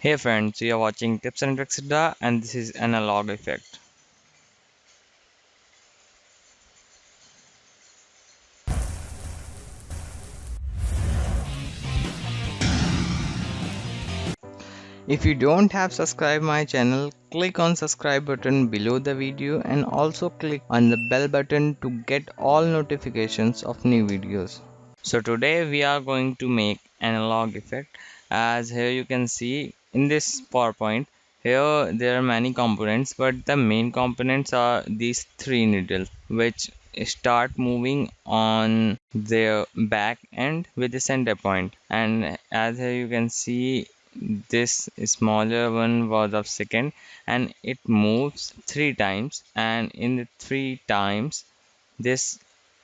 Hey friends, you are watching Tips and Tricks Adda, and this is Analog Effect. If you don't have subscribed my channel, click on subscribe button below the video and also click on the bell button to get all notifications of new videos. So today we are going to make analog effect. As here you can see in this PowerPoint, here there are many components, but the main components are these three needles which start moving on their back end with the center point. And as here you can see, this smaller one was of second and it moves three times, and in the three times this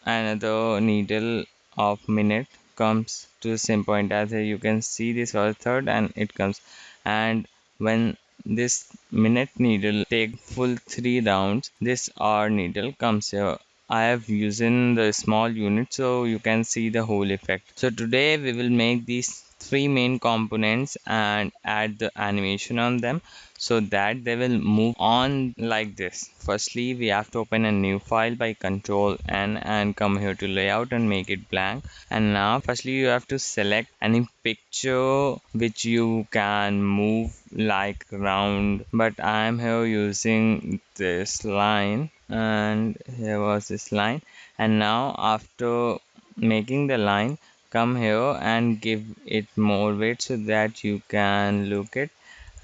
another needle of minute comes to the same point. As here you can see, this was third and it comes, and when this minute needle take full three rounds, this hour needle comes here. I have using the small unit so you can see the whole effect. So today we will make these three main components and add the animation on them so that they will move on like this. Firstly, we have to open a new file by Control N and come here to layout and make it blank. And now firstly you have to select any picture which you can move like round, but I am here using this line, and here was this line. And now after making the line, come here and give it more weight so that you can look it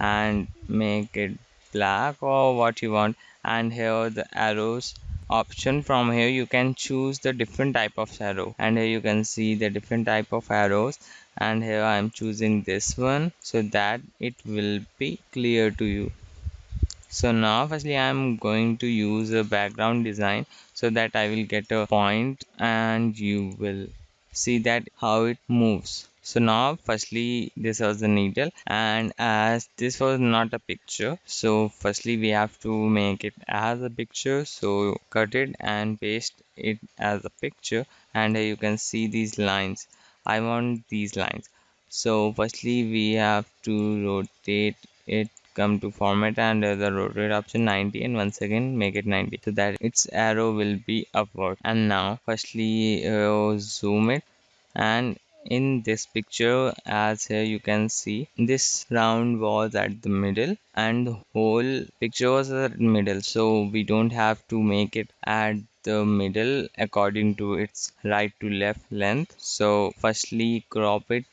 and make it black or what you want. And here the arrows option, from here you can choose the different type of arrow, and here you can see the different type of arrows, and here I am choosing this one so that it will be clear to you. So now firstly I am going to use a background design so that I will get a point and you will see that how it moves. So now firstly this was the needle, and as this was not a picture, so firstly we have to make it as a picture. So cut it and paste it as a picture, and here you can see these lines. I want these lines. So firstly we have to rotate it, come to format, and the rotate option 90, and once again make it 90 so that its arrow will be upward. And now firstly zoom it, and in this picture, as here you can see, this round was at the middle and the whole picture was at the middle, so we don't have to make it at the middle according to its right to left length. So firstly crop it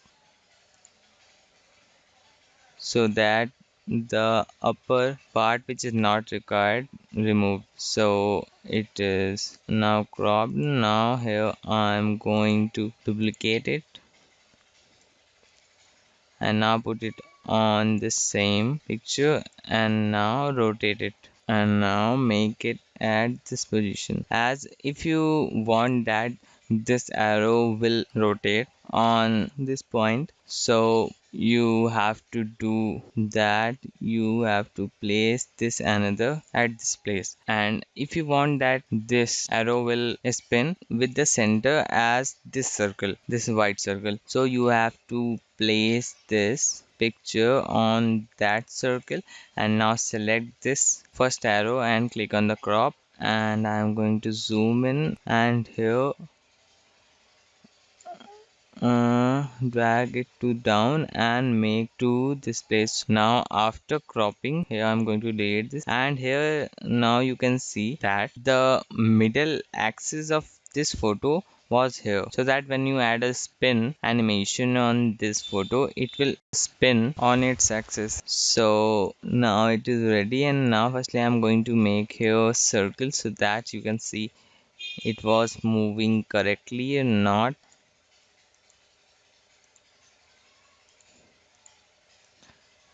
so that the upper part which is not required removed. So it is now cropped. Now here I am going to duplicate it and now put it on the same picture and now rotate it and now make it at this position. As if you want that this arrow will rotate on this point, so you have to do that, you have to place this another at this place. And if you want that this arrow will spin with the center as this circle, this white circle, so you have to place this picture on that circle. And now select this first arrow and click on the crop, and I'm going to zoom in, and here drag it to down and make to this place. Now after cropping, here I'm going to delete this, and here now you can see that the middle axis of this photo was here, so that when you add a spin animation on this photo, it will spin on its axis. So now it is ready, and now firstly I'm going to make here a circle so that you can see it was moving correctly or not.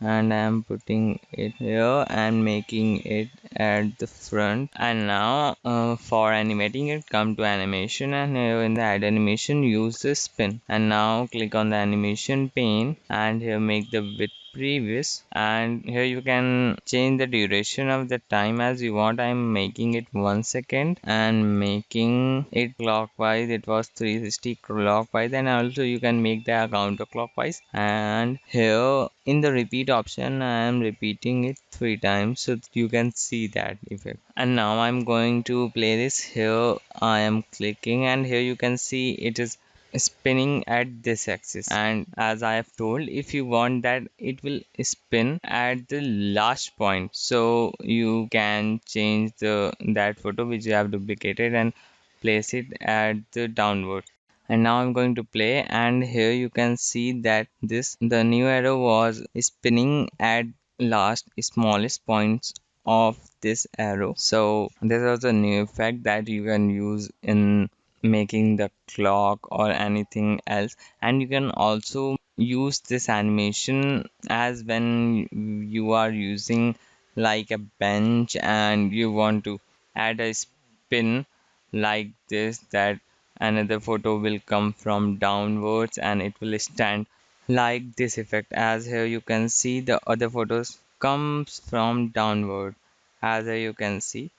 And I am putting it here and making it at the front. And now for animating it, come to animation, and here in the add animation use the spin, and now click on the animation pane, and here make the width previous, and here you can change the duration of the time as you want. I'm making it 1 second and making it clockwise. It was 360 clockwise, and also you can make the counterclockwise. And here in the repeat option I am repeating it 3 times so you can see that effect. And now I'm going to play this. Here I am clicking, and here you can see it is spinning at this axis. And as I have told, if you want that it will spin at the last point, so you can change the that photo which you have duplicated and place it at the downward. And now I'm going to play, and here you can see that this the new arrow was spinning at last smallest points of this arrow. So this was a new effect that you can use in making the clock or anything else. And you can also use this animation as when you are using like a bench and you want to add a spin like this, that another photo will come from downwards and it will stand like this effect. As here you can see the other photos comes from downward, as here you can see.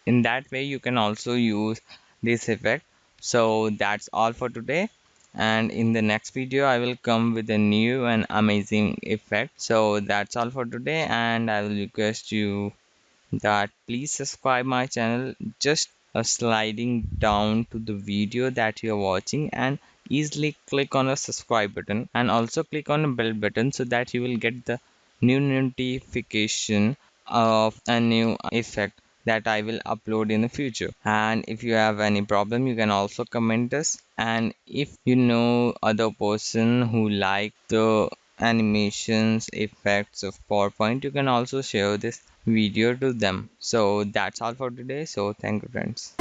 In that way you can also use this effect. So that's all for today, and in the next video I will come with a new and amazing effect. So that's all for today, and I will request you that please subscribe my channel. Just sliding down to the video that you're watching and easily click on the subscribe button, and also click on the bell button so that you will get the new notification of a new effect that I will upload in the future. And if you have any problem you can also comment us, and if you know other person who like the animations effects of PowerPoint, you can also share this video to them. So that's all for today. So thank you friends.